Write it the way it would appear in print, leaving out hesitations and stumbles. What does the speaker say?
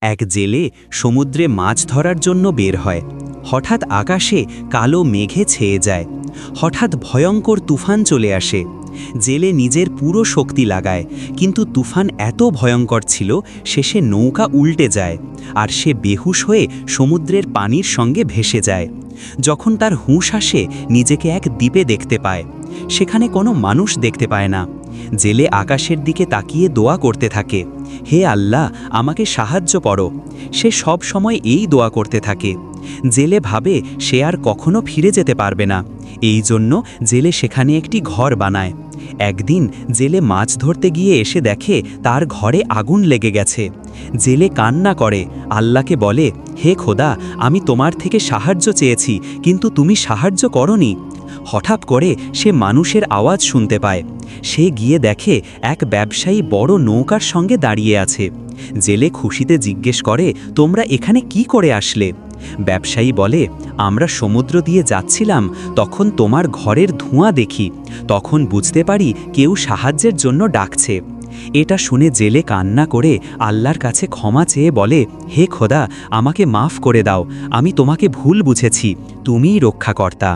এক জেলে সমুদ্রে মাছ ধরার জন্য বের হয়। হঠাৎ আকাশে কালো মেঘে ছেয়ে যায়। হঠাৎ ভয়ঙ্কর তুফান চলে আসে। জেলে নিজের পুরো শক্তি লাগায়, কিন্তু তুফান এত ভয়ঙ্কর ছিল শেষে নৌকা উল্টে যায় আর সে বেহুশ হয়ে সমুদ্রের পানির সঙ্গে ভেসে যায়। যখন তার হুঁশ আসে, নিজেকে এক দ্বীপে দেখতে পায়। সেখানে কোনো মানুষ দেখতে পায় না। জেলে আকাশের দিকে তাকিয়ে দোয়া করতে থাকে, হে আল্লাহ, আমাকে সাহায্য করো। সে সব সময় এই দোয়া করতে থাকে। জেলে ভাবে সে আর কখনো ফিরে যেতে পারবে না। এই জন্য জেলে সেখানে একটি ঘর বানায়। একদিন জেলে মাছ ধরতে গিয়ে এসে দেখে তার ঘরে আগুন লেগে গেছে। জেলে কান্না করে, আল্লাহকে বলে, হে খোদা, আমি তোমার থেকে সাহায্য চেয়েছি, কিন্তু তুমি সাহায্য করনি। হঠাৎ করে সে মানুষের আওয়াজ শুনতে পায়। সে গিয়ে দেখে এক ব্যবসায়ী বড় নৌকার সঙ্গে দাঁড়িয়ে আছে। জেলে খুশিতে জিজ্ঞেস করে, তোমরা এখানে কি করে আসলে? ব্যবসায়ী বলে, আমরা সমুদ্র দিয়ে যাচ্ছিলাম, তখন তোমার ঘরের ধোঁয়া দেখি। তখন বুঝতে পারি কেউ সাহায্যের জন্য ডাকছে। এটা শুনে জেলে কান্না করে আল্লাহর কাছে ক্ষমা চেয়ে বলে, হে খোদা, আমাকে মাফ করে দাও, আমি তোমাকে ভুল বুঝেছি, তুমিই রক্ষাকর্তা।